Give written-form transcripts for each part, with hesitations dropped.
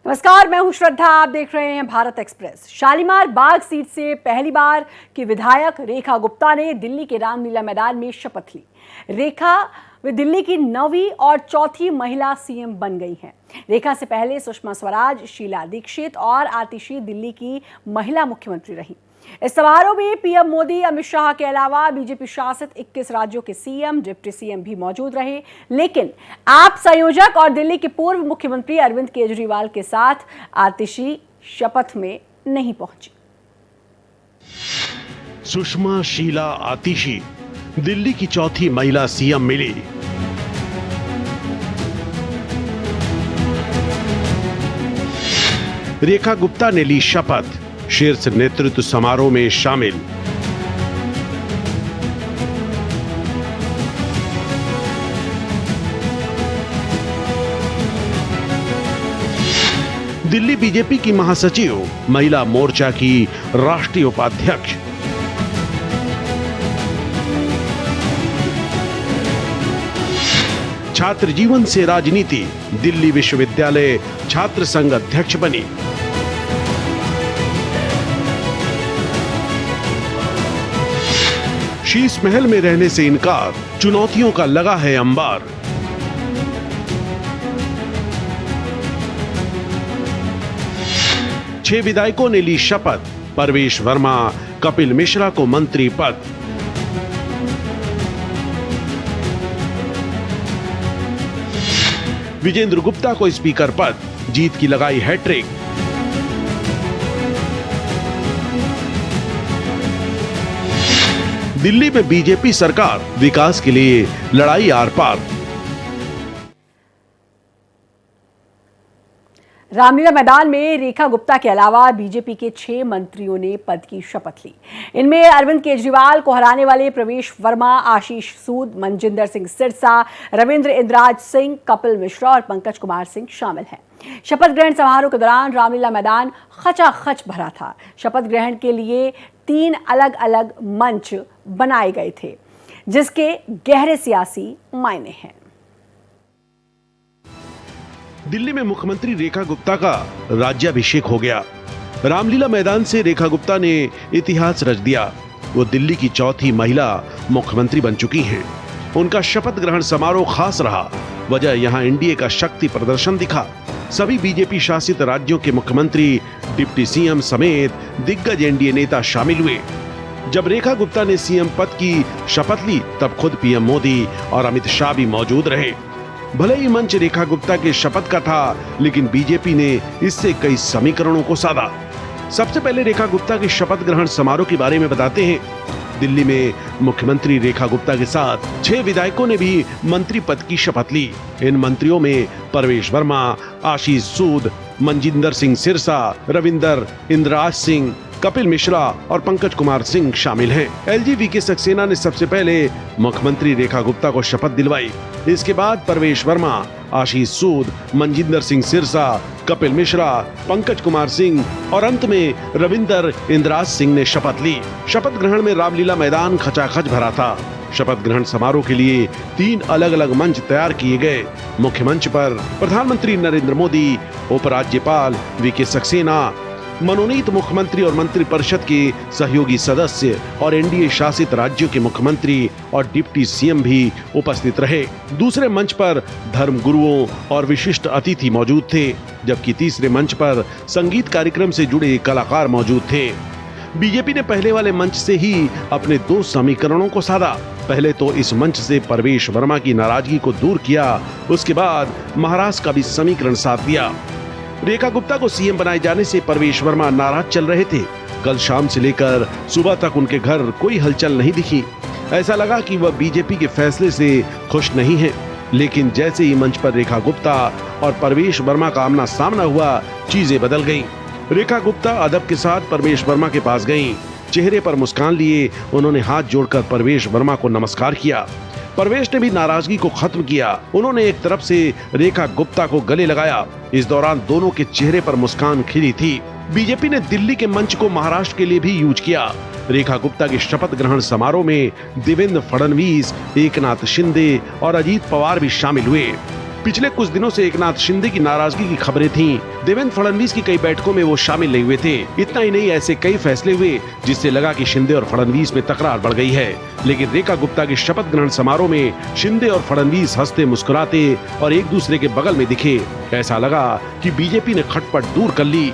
नमस्कार, मैं हूं श्रद्धा। आप देख रहे हैं भारत एक्सप्रेस। शालीमार बाग सीट से पहली बार की विधायक रेखा गुप्ता ने दिल्ली के रामलीला मैदान में शपथ ली। रेखा वे दिल्ली की 9वीं और 4थी महिला सीएम बन गई हैं। रेखा से पहले सुषमा स्वराज, शीला दीक्षित और आतिशी दिल्ली की महिला मुख्यमंत्री रहीं। इस समारोह में पीएम मोदी, अमित शाह के अलावा बीजेपी शासित 21 राज्यों के सीएम, डिप्टी सीएम भी मौजूद रहे। लेकिन आप संयोजक और दिल्ली के पूर्व मुख्यमंत्री अरविंद केजरीवाल के साथ आतिशी शपथ में नहीं पहुंची। सुषमा, शीला, आतिशी दिल्ली की 4थी महिला सीएम मिली। रेखा गुप्ता ने ली शपथ, शीर्ष नेतृत्व समारोह में शामिल। दिल्ली बीजेपी की महासचिव, महिला मोर्चा की राष्ट्रीय उपाध्यक्ष। छात्र जीवन से राजनीति, दिल्ली विश्वविद्यालय छात्र संघ अध्यक्ष बनी। शीश महल में रहने से इनकार, चुनौतियों का लगा है अंबार। छह विधायकों ने ली शपथ, परवेश वर्मा, कपिल मिश्रा को मंत्री पद। विजेंद्र गुप्ता को स्पीकर पद, जीत की लगाई हैट्रिक। दिल्ली में बीजेपी सरकार, विकास के लिए लड़ाई आर पार। रामलीला मैदान में रेखा गुप्ता के अलावा बीजेपी के 6 मंत्रियों ने पद की शपथ ली। इनमें अरविंद केजरीवाल को हराने वाले प्रवेश वर्मा, आशीष सूद, मनजिंदर सिंह सिरसा, रविंद्र इंद्राज सिंह, कपिल मिश्रा और पंकज कुमार सिंह शामिल हैं। शपथ ग्रहण समारोह के दौरान रामलीला मैदान खचाखच भरा था। शपथ ग्रहण के लिए 3 अलग अलग मंच बनाए गए थे, जिसके गहरे सियासी मायने हैं। दिल्ली में मुख्यमंत्री रेखा गुप्ता का राज्याभिषेक हो गया। रामलीला मैदान से रेखा गुप्ता ने इतिहास रच दिया। वो दिल्ली की 4थी महिला मुख्यमंत्री बन चुकी हैं। उनका शपथ ग्रहण समारोह खास रहा। वजह यहां एनडीए का शक्ति प्रदर्शन दिखा। सभी बीजेपी शासित राज्यों के मुख्यमंत्री, डिप्टी सीएम समेत दिग्गज एनडीए नेता शामिल हुए। जब रेखा गुप्ता ने सीएम पद की शपथ ली, तब खुद पीएम मोदी और अमित शाह भी मौजूद रहे। भले ही मंच रेखा गुप्ता के शपथ का था, लेकिन बीजेपी ने इससे कई समीकरणों को साधा। सबसे पहले रेखा गुप्ता के शपथ ग्रहण समारोह के बारे में बताते हैं। दिल्ली में मुख्यमंत्री रेखा गुप्ता के साथ 6 विधायकों ने भी मंत्री पद की शपथ ली। इन मंत्रियों में परवेश वर्मा, आशीष सूद, मनजिंदर सिंह सिरसा, रविंदर इंद्राज सिंह, कपिल मिश्रा और पंकज कुमार सिंह शामिल हैं। एलजी सक्सेना ने सबसे पहले मुख्यमंत्री रेखा गुप्ता को शपथ दिलवाई। इसके बाद परवेश वर्मा, आशीष सूद, मनजिंदर सिंह सिरसा, कपिल मिश्रा, पंकज कुमार सिंह और अंत में रविंदर इंद्राज सिंह ने शपथ ली। शपथ ग्रहण में रामलीला मैदान खचाखच भरा था। शपथ ग्रहण समारोह के लिए 3 अलग अलग मंच तैयार किए गए। मुख्य मंच पर प्रधानमंत्री नरेंद्र मोदी, उपराज्यपाल वीके सक्सेना, मनोनीत मुख्यमंत्री और मंत्रिपरिषद के सहयोगी सदस्य और एनडीए शासित राज्यों के मुख्यमंत्री और डिप्टी सीएम भी उपस्थित रहे। दूसरे मंच पर धर्म गुरुओं और विशिष्ट अतिथि मौजूद थे, जबकि तीसरे मंच पर संगीत कार्यक्रम से जुड़े कलाकार मौजूद थे। बीजेपी ने पहले वाले मंच से ही अपने 2 समीकरणों को साधा। पहले तो इस मंच से परवेश वर्मा की नाराजगी को दूर किया, उसके बाद महाराष्ट्र का भी समीकरण साध दिया। रेखा गुप्ता को सीएम बनाए जाने से परवेश वर्मा नाराज चल रहे थे। कल शाम से लेकर सुबह तक उनके घर कोई हलचल नहीं दिखी। ऐसा लगा कि वह बीजेपी के फैसले से खुश नहीं है। लेकिन जैसे ही मंच पर रेखा गुप्ता और परवेश वर्मा का आमना सामना हुआ, चीजें बदल गईं। रेखा गुप्ता अदब के साथ परवेश वर्मा के पास गईं। चेहरे पर मुस्कान लिए उन्होंने हाथ जोड़कर परवेश वर्मा को नमस्कार किया। परवेश ने भी नाराजगी को खत्म किया। उन्होंने एक तरफ से रेखा गुप्ता को गले लगाया। इस दौरान दोनों के चेहरे पर मुस्कान खिली थी। बीजेपी ने दिल्ली के मंच को महाराष्ट्र के लिए भी यूज किया। रेखा गुप्ता के शपथ ग्रहण समारोह में देवेंद्र फडणवीस, एकनाथ शिंदे और अजीत पवार भी शामिल हुए। पिछले कुछ दिनों से एकनाथ शिंदे की नाराजगी की खबरें थीं। देवेंद्र फडणवीस की कई बैठकों में वो शामिल नहीं हुए थे। इतना ही नहीं, ऐसे कई फैसले हुए जिससे लगा कि शिंदे और फडणवीस में तकरार बढ़ गई है। लेकिन रेखा गुप्ता के शपथ ग्रहण समारोह में शिंदे और फडणवीस हंसते मुस्कुराते और एक दूसरे के बगल में दिखे। ऐसा लगा कि बीजेपी ने खटपट दूर कर ली।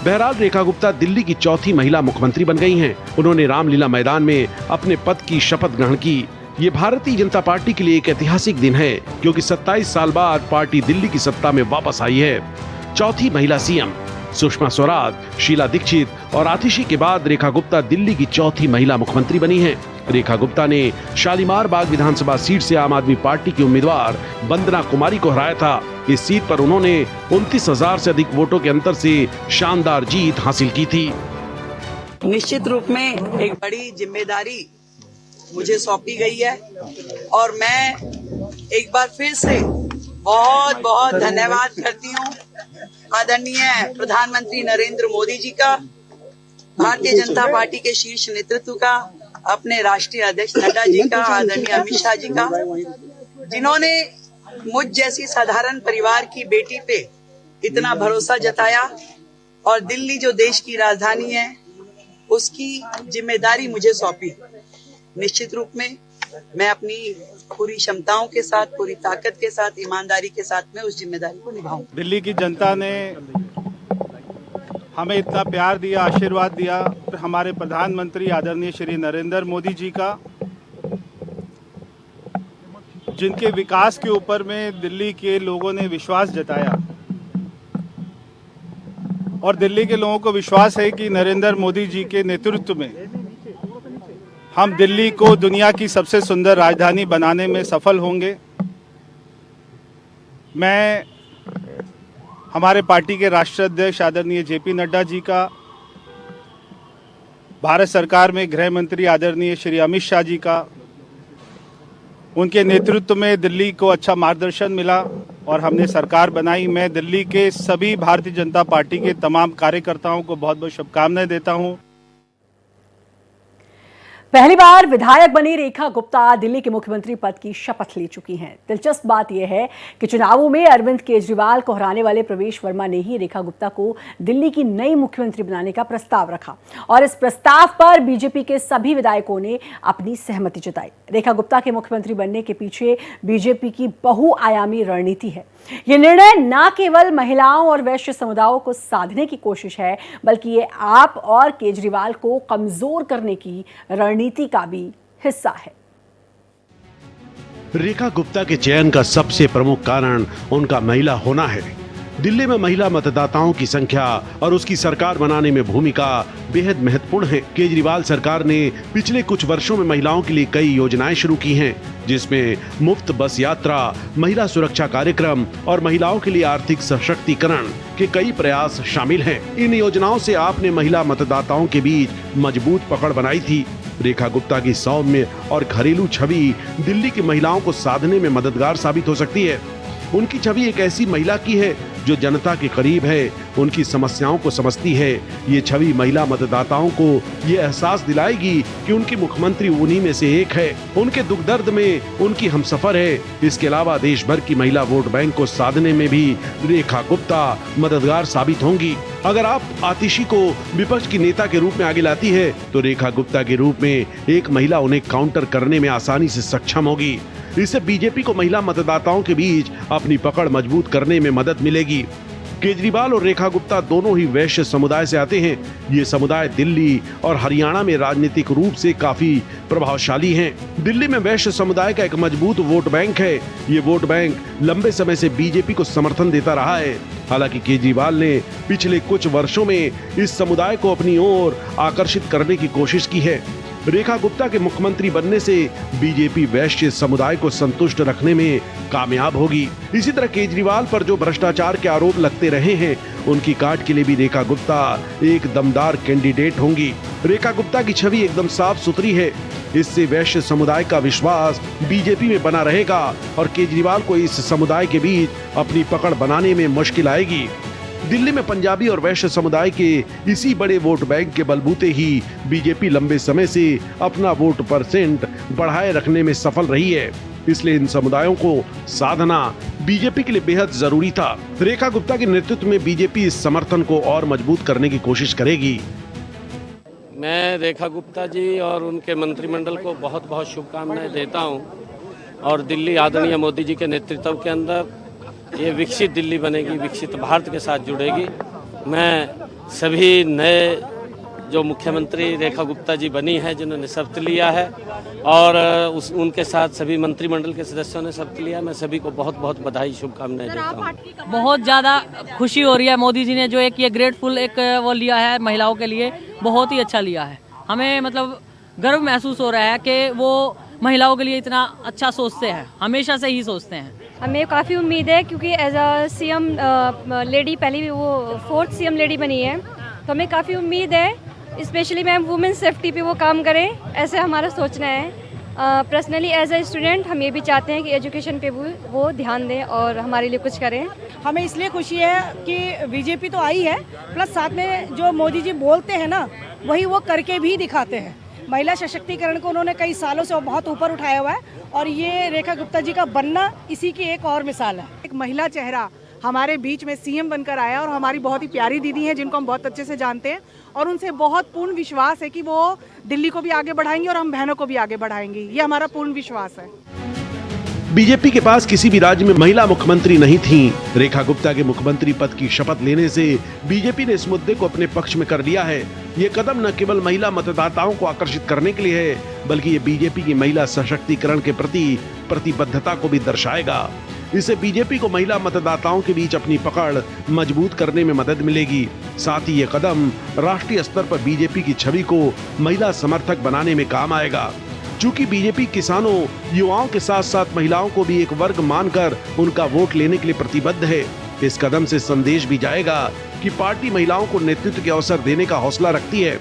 बहरहाल रेखा गुप्ता दिल्ली की चौथी महिला मुख्यमंत्री बन गई हैं। उन्होंने रामलीला मैदान में अपने पद की शपथ ग्रहण की। ये भारतीय जनता पार्टी के लिए एक ऐतिहासिक दिन है, क्योंकि 27 साल बाद पार्टी दिल्ली की सत्ता में वापस आई है। चौथी महिला सीएम सुषमा स्वराज, शीला दीक्षित और आतिशी के बाद रेखा गुप्ता दिल्ली की चौथी महिला मुख्यमंत्री बनी हैं। रेखा गुप्ता ने शालीमार बाग विधानसभा सीट से आम आदमी पार्टी की उम्मीदवार वंदना कुमारी को हराया था। इस सीट पर उन्होंने 29,000 से अधिक वोटों के अंतर से शानदार जीत हासिल की थी। निश्चित रूप में एक बड़ी जिम्मेदारी मुझे सौंपी गई है और मैं एक बार फिर से बहुत बहुत धन्यवाद करती हूँ आदरणीय प्रधानमंत्री नरेंद्र मोदी जी का, भारतीय जनता पार्टी के शीर्ष नेतृत्व का, अपने राष्ट्रीय अध्यक्ष नड्डा जी का, आदरणीय अमित शाह जी का, जिन्होंने मुझ जैसी साधारण परिवार की बेटी पे इतना भरोसा जताया और दिल्ली जो देश की राजधानी है उसकी जिम्मेदारी मुझे सौंपी। निश्चित रूप में मैं अपनी पूरी क्षमताओं के साथ, पूरी ताकत के साथ, ईमानदारी के साथ में उस जिम्मेदारी को निभाऊं। दिल्ली की जनता ने हमें इतना प्यार दिया, आशीर्वाद दिया। हमारे प्रधानमंत्री आदरणीय श्री नरेंद्र मोदी जी का, जिनके विकास के ऊपर में दिल्ली के लोगों ने विश्वास जताया और दिल्ली के लोगों को विश्वास है कि नरेंद्र मोदी जी के नेतृत्व में हम दिल्ली को दुनिया की सबसे सुंदर राजधानी बनाने में सफल होंगे। मैं हमारे पार्टी के राष्ट्रीय अध्यक्ष आदरणीय जेपी नड्डा जी का, भारत सरकार में गृह मंत्री आदरणीय श्री अमित शाह जी का, उनके नेतृत्व में दिल्ली को अच्छा मार्गदर्शन मिला और हमने सरकार बनाई। मैं दिल्ली के सभी भारतीय जनता पार्टी के तमाम कार्यकर्ताओं को बहुत बहुत शुभकामनाएं देता हूं। पहली बार विधायक बनी रेखा गुप्ता दिल्ली के मुख्यमंत्री पद की शपथ ले चुकी हैं। दिलचस्प बात यह है कि चुनावों में अरविंद केजरीवाल को हराने वाले प्रवेश वर्मा ने ही रेखा गुप्ता को दिल्ली की नई मुख्यमंत्री बनाने का प्रस्ताव रखा और इस प्रस्ताव पर बीजेपी के सभी विधायकों ने अपनी सहमति जताई। रेखा गुप्ता के मुख्यमंत्री बनने के पीछे बीजेपी की बहुआयामी रणनीति है। ये निर्णय न केवल महिलाओं और वैश्य समुदायों को साधने की कोशिश है, बल्कि ये आप और केजरीवाल को कमजोर करने की रणनीति का भी हिस्सा है। रेखा गुप्ता के चयन का सबसे प्रमुख कारण उनका महिला होना है। दिल्ली में महिला मतदाताओं की संख्या और उसकी सरकार बनाने में भूमिका बेहद महत्वपूर्ण है। केजरीवाल सरकार ने पिछले कुछ वर्षों में महिलाओं के लिए कई योजनाएं शुरू की हैं, जिसमें मुफ्त बस यात्रा, महिला सुरक्षा कार्यक्रम और महिलाओं के लिए आर्थिक सशक्तिकरण के कई प्रयास शामिल हैं। इन योजनाओं से आपने महिला मतदाताओं के बीच मजबूत पकड़ बनाई थी। रेखा गुप्ता की सौम्य और घरेलू छवि दिल्ली की महिलाओं को साधने में मददगार साबित हो सकती है। उनकी छवि एक ऐसी महिला की है जो जनता के करीब है, उनकी समस्याओं को समझती है। ये छवि महिला मतदाताओं को ये एहसास दिलाएगी कि उनकी मुख्यमंत्री उन्हीं में से एक है, उनके दुख दर्द में उनकी हमसफर है। इसके अलावा देश भर की महिला वोट बैंक को साधने में भी रेखा गुप्ता मददगार साबित होंगी। अगर आप आतिशी को विपक्ष की नेता के रूप में आगे लाती है, तो रेखा गुप्ता के रूप में एक महिला उन्हें काउंटर करने में आसानी से सक्षम होगी। इससे बीजेपी को महिला मतदाताओं के बीच अपनी पकड़ मजबूत करने में मदद मिलेगी। केजरीवाल और रेखा गुप्ता दोनों ही वैश्य समुदाय से आते हैं। ये समुदाय दिल्ली और हरियाणा में राजनीतिक रूप से काफी प्रभावशाली हैं। दिल्ली में वैश्य समुदाय का एक मजबूत वोट बैंक है। ये वोट बैंक लंबे समय से बीजेपी को समर्थन देता रहा है। हालांकि केजरीवाल ने पिछले कुछ वर्षों में इस समुदाय को अपनी ओर आकर्षित करने की कोशिश की है। रेखा गुप्ता के मुख्यमंत्री बनने से बीजेपी वैश्य समुदाय को संतुष्ट रखने में कामयाब होगी। इसी तरह केजरीवाल पर जो भ्रष्टाचार के आरोप लगते रहे हैं, उनकी काट के लिए भी रेखा गुप्ता एक दमदार कैंडिडेट होंगी। रेखा गुप्ता की छवि एकदम साफ सुथरी है। इससे वैश्य समुदाय का विश्वास बीजेपी में बना रहेगा और केजरीवाल को इस समुदाय के बीच अपनी पकड़ बनाने में मुश्किल आएगी। दिल्ली में पंजाबी और वैश्य समुदाय के इसी बड़े वोट बैंक के बलबूते ही बीजेपी लंबे समय से अपना वोट परसेंट बढ़ाए रखने में सफल रही है। इसलिए इन समुदायों को साधना बीजेपी के लिए बेहद जरूरी था। रेखा गुप्ता के नेतृत्व में बीजेपी इस समर्थन को और मजबूत करने की कोशिश करेगी। मैं रेखा गुप्ता जी और उनके मंत्रिमंडल को बहुत बहुत शुभकामनाएं देता हूं और दिल्ली आदरणीय मोदी जी के नेतृत्व के अंदर ये विकसित दिल्ली बनेगी, विकसित भारत के साथ जुड़ेगी। मैं सभी नए जो मुख्यमंत्री रेखा गुप्ता जी बनी है, जिन्होंने शपथ लिया है और उनके साथ सभी मंत्रिमंडल के सदस्यों ने शपथ लिया, मैं सभी को बहुत बहुत बधाई शुभकामनाएं देता हूँ। बहुत ज़्यादा खुशी हो रही है। मोदी जी ने जो एक ये ग्रेटफुल एक वो लिया है महिलाओं के लिए, बहुत ही अच्छा लिया है। हमें मतलब गर्व महसूस हो रहा है कि वो महिलाओं के लिए इतना अच्छा सोचते हैं, हमेशा से ही सोचते हैं। हमें काफ़ी उम्मीद है क्योंकि एज अ सीएम लेडी पहली वो 4th सीएम लेडी बनी है, तो हमें काफ़ी उम्मीद है स्पेशली मैम वुमेन सेफ्टी पे वो काम करें, ऐसे हमारा सोचना है। पर्सनली एज अ स्टूडेंट हम ये भी चाहते हैं कि एजुकेशन पे वो ध्यान दें और हमारे लिए कुछ करें। हमें इसलिए खुशी है कि बीजेपी तो आई है, प्लस साथ में जो मोदी जी बोलते हैं ना वही वो करके भी दिखाते हैं। महिला सशक्तिकरण को उन्होंने कई सालों से बहुत ऊपर उठाया हुआ है और ये रेखा गुप्ता जी का बनना इसी की एक और मिसाल है। एक महिला चेहरा हमारे बीच में सीएम बनकर आया और हमारी बहुत ही प्यारी दीदी हैं जिनको हम बहुत अच्छे से जानते हैं और उनसे बहुत पूर्ण विश्वास है कि वो दिल्ली को भी आगे बढ़ाएंगी और हम बहनों को भी आगे बढ़ाएंगी, ये हमारा पूर्ण विश्वास है। बीजेपी के पास किसी भी राज्य में महिला मुख्यमंत्री नहीं थी। रेखा गुप्ता के मुख्यमंत्री पद की शपथ लेने से बीजेपी ने इस मुद्दे को अपने पक्ष में कर लिया है। ये कदम न केवल महिला मतदाताओं को आकर्षित करने के लिए है, बल्कि ये बीजेपी की महिला सशक्तिकरण के प्रति प्रतिबद्धता को भी दर्शाएगा। इससे बीजेपी को महिला मतदाताओं के बीच अपनी पकड़ मजबूत करने में मदद मिलेगी। साथ ही ये कदम राष्ट्रीय स्तर पर बीजेपी की छवि को महिला समर्थक बनाने में काम आएगा। चूंकि बीजेपी किसानों, युवाओं के साथ साथ महिलाओं को भी एक वर्ग मानकर उनका वोट लेने के लिए प्रतिबद्ध है, इस कदम से संदेश भी जाएगा कि पार्टी महिलाओं को नेतृत्व के अवसर देने का हौसला रखती है।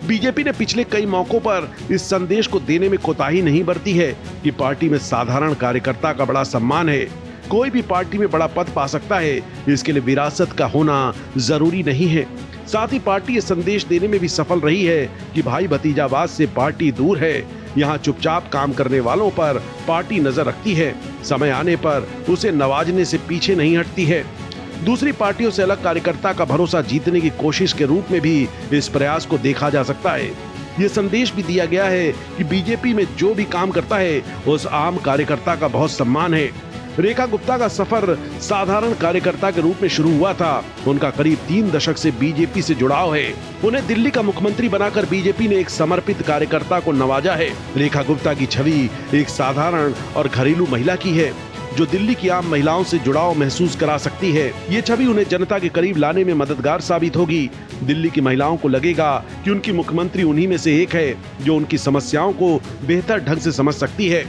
बीजेपी ने पिछले कई मौकों पर इस संदेश को देने में कोताही नहीं बरती है कि पार्टी में साधारण कार्यकर्ता का बड़ा सम्मान है। कोई भी पार्टी में बड़ा पद पा सकता है, इसके लिए विरासत का होना जरूरी नहीं है। साथ ही पार्टी ये संदेश देने में भी सफल रही है कि भाई भतीजावाद से पार्टी दूर है। यहाँ चुपचाप काम करने वालों पर पार्टी नजर रखती है, समय आने पर उसे नवाजने से पीछे नहीं हटती है। दूसरी पार्टियों से अलग कार्यकर्ता का भरोसा जीतने की कोशिश के रूप में भी इस प्रयास को देखा जा सकता है। ये संदेश भी दिया गया है कि बीजेपी में जो भी काम करता है उस आम कार्यकर्ता का बहुत सम्मान है। रेखा गुप्ता का सफर साधारण कार्यकर्ता के रूप में शुरू हुआ था। उनका करीब 3 दशक से बीजेपी से जुड़ाव है। उन्हें दिल्ली का मुख्यमंत्री बनाकर बीजेपी ने एक समर्पित कार्यकर्ता को नवाजा है। रेखा गुप्ता की छवि एक साधारण और घरेलू महिला की है, जो दिल्ली की आम महिलाओं से जुड़ाव महसूस करा सकती है। ये छवि उन्हें जनता के करीब लाने में मददगार साबित होगी। दिल्ली की महिलाओं को लगेगा कि उनकी मुख्यमंत्री उन्हीं में से एक है, जो उनकी समस्याओं को बेहतर ढंग से समझ सकती है।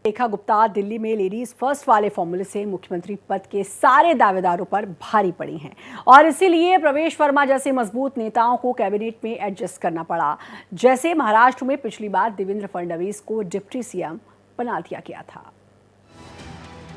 रेखा गुप्ता दिल्ली में लेडीज फर्स्ट वाले फॉर्मूले से मुख्यमंत्री पद के सारे दावेदारों पर भारी पड़ी हैं और इसीलिए प्रवेश वर्मा जैसे मजबूत नेताओं को कैबिनेट में एडजस्ट करना पड़ा। जैसे महाराष्ट्र में पिछली बार देवेंद्र फडणवीस को डिप्टी सीएम बना दिया गया था।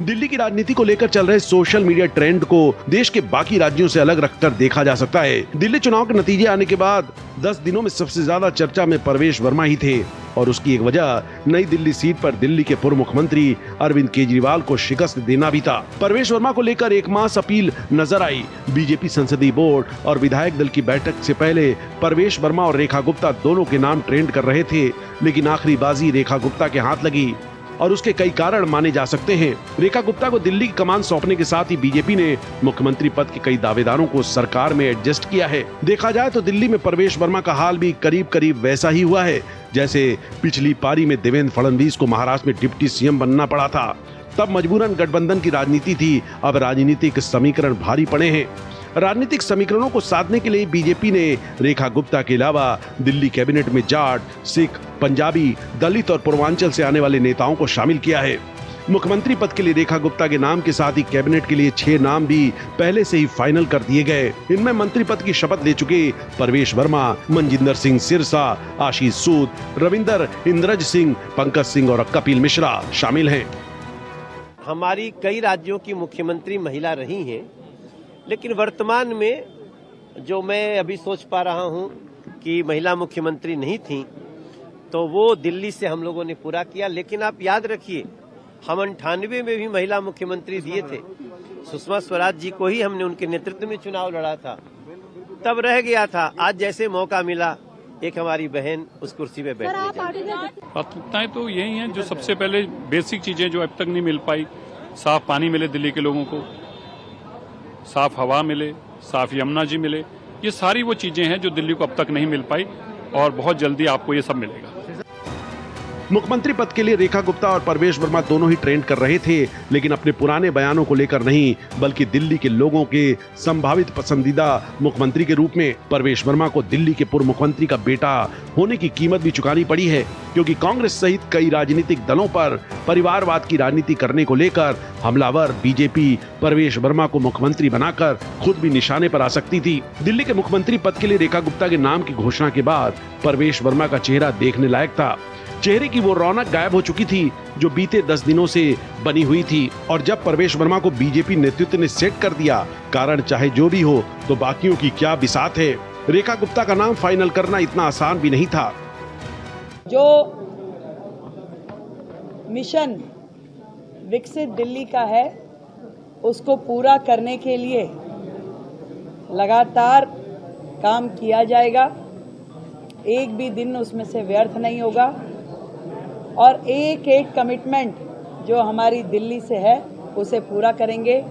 दिल्ली की राजनीति को लेकर चल रहे सोशल मीडिया ट्रेंड को देश के बाकी राज्यों से अलग रखकर देखा जा सकता है। दिल्ली चुनाव के नतीजे आने के बाद 10 दिनों में सबसे ज्यादा चर्चा में प्रवेश वर्मा ही थे और उसकी एक वजह नई दिल्ली सीट पर दिल्ली के पूर्व मुख्यमंत्री अरविंद केजरीवाल को शिकस्त देना भी था। प्रवेश वर्मा को लेकर एक मास अपील नजर आई। बीजेपी संसदीय बोर्ड और विधायक दल की बैठक से पहले प्रवेश वर्मा और रेखा गुप्ता दोनों के नाम ट्रेंड कर रहे थे, लेकिन आखिरी बाजी रेखा गुप्ता के हाथ लगी और उसके कई कारण माने जा सकते हैं। रेखा गुप्ता को दिल्ली की कमान सौंपने के साथ ही बीजेपी ने मुख्यमंत्री पद के कई दावेदारों को सरकार में एडजस्ट किया है। देखा जाए तो दिल्ली में प्रवेश वर्मा का हाल भी करीब करीब वैसा ही हुआ है जैसे पिछली पारी में देवेंद्र फडणवीस को महाराष्ट्र में डिप्टी सीएम बनना पड़ा था। तब मजबूरन गठबंधन की राजनीति थी, अब राजनीतिक समीकरण भारी पड़े हैं। राजनीतिक समीकरणों को साधने के लिए बीजेपी ने रेखा गुप्ता के अलावा दिल्ली कैबिनेट में जाट, सिख, पंजाबी, दलित और पूर्वांचल से आने वाले नेताओं को शामिल किया है। मुख्यमंत्री पद के लिए रेखा गुप्ता के नाम के साथ ही कैबिनेट के लिए 6 नाम भी पहले से ही फाइनल कर दिए गए। इनमें मंत्री पद की शपथ ले चुके प्रवेश वर्मा, मनजिंदर सिंह सिरसा, आशीष सूद, रविंदर इंद्रज सिंह, पंकज सिंह और कपिल मिश्रा शामिल हैं। हमारी कई राज्यों की मुख्यमंत्री महिला रही हैं, लेकिन वर्तमान में जो मैं अभी सोच पा रहा हूं कि महिला मुख्यमंत्री नहीं थी, तो वो दिल्ली से हम लोगों ने पूरा किया। लेकिन आप याद रखिए, हम 98 में भी महिला मुख्यमंत्री दिए थे, सुषमा स्वराज जी को ही हमने उनके नेतृत्व में चुनाव लड़ा था, तब रह गया था। आज जैसे मौका मिला, एक हमारी बहन उस कुर्सी पे बैठ गई। प्राथमिकताएं तो यही हैं जो सबसे पहले बेसिक चीजें जो अब तक नहीं मिल पाई, साफ पानी मिले दिल्ली के लोगों को, साफ हवा मिले, साफ यमुना जी मिले, ये सारी वो चीजें हैं जो दिल्ली को अब तक नहीं मिल पाई और बहुत जल्दी आपको ये सब मिलेगा। मुख्यमंत्री पद के लिए रेखा गुप्ता और परवेश वर्मा दोनों ही ट्रेंड कर रहे थे, लेकिन अपने पुराने बयानों को लेकर नहीं, बल्कि दिल्ली के लोगों के संभावित पसंदीदा मुख्यमंत्री के रूप में परवेश वर्मा को दिल्ली के पूर्व मुख्यमंत्री का बेटा होने की कीमत भी चुकानी पड़ी है, क्योंकि कांग्रेस सहित कई राजनीतिक दलों पर परिवारवाद की राजनीति करने को लेकर हमलावर बीजेपी परवेश वर्मा को मुख्यमंत्री बनाकर खुद भी निशाने पर आ सकती थी। दिल्ली के मुख्यमंत्री पद के लिए रेखा गुप्ता के नाम की घोषणा के बाद परवेश वर्मा का चेहरा देखने लायक था। चेहरे की वो रौनक गायब हो चुकी थी जो बीते 10 दिनों से बनी हुई थी, और जब परवेश वर्मा को बीजेपी नेतृत्व ने सेट कर दिया, कारण चाहे जो भी हो, तो बाकियों की क्या बिसात है। रेखा गुप्ता का नाम फाइनल करना इतना आसान भी नहीं था। जो मिशन विकसित दिल्ली का है, उसको पूरा करने के लिए लगातार काम किया जाएगा, एक भी दिन उसमें से व्यर्थ नहीं होगा, और एक एक कमिटमेंट जो हमारी दिल्ली से है उसे पूरा करेंगे।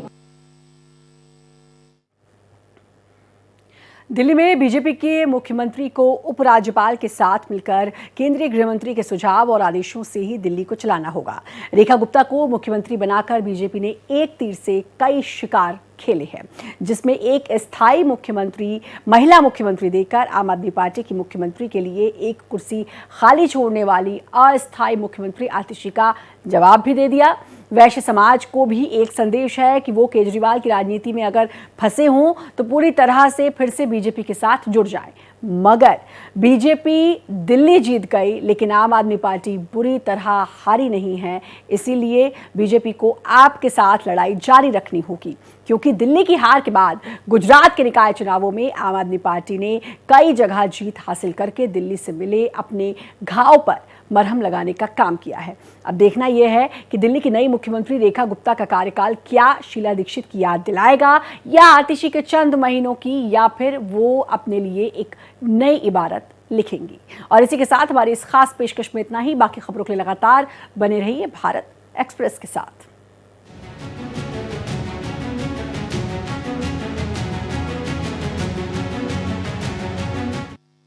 दिल्ली में बीजेपी के मुख्यमंत्री को उपराज्यपाल के साथ मिलकर केंद्रीय गृह मंत्री के सुझाव और आदेशों से ही दिल्ली को चलाना होगा। रेखा गुप्ता को मुख्यमंत्री बनाकर बीजेपी ने एक तीर से कई शिकार खेले हैं, जिसमें एक स्थायी मुख्यमंत्री, महिला मुख्यमंत्री देकर आम आदमी पार्टी की मुख्यमंत्री के लिए एक कुर्सी खाली छोड़ने वाली अस्थायी मुख्यमंत्री आतिशी का जवाब भी दे दिया। वैश्य समाज को भी एक संदेश है कि वो केजरीवाल की राजनीति में अगर फंसे हों तो पूरी तरह से फिर से बीजेपी के साथ जुड़ जाएं। मगर बीजेपी दिल्ली जीत गई, लेकिन आम आदमी पार्टी बुरी तरह हारी नहीं है, इसीलिए बीजेपी को आपके साथ लड़ाई जारी रखनी होगी, क्योंकि दिल्ली की हार के बाद गुजरात के निकाय चुनावों में आम आदमी पार्टी ने कई जगह जीत हासिल करके दिल्ली से मिले अपने घाव पर मरहम लगाने का काम किया है। अब देखना यह है कि दिल्ली की नई मुख्यमंत्री रेखा गुप्ता का कार्यकाल क्या शीला दीक्षित की याद दिलाएगा, या आतिशी के चंद महीनों की, या फिर वो अपने लिए एक नई इबारत लिखेंगी। और इसी के साथ हमारी इस खास पेशकश में इतना ही। बाकी खबरों के लिए लगातार बने रहिए भारत एक्सप्रेस के साथ।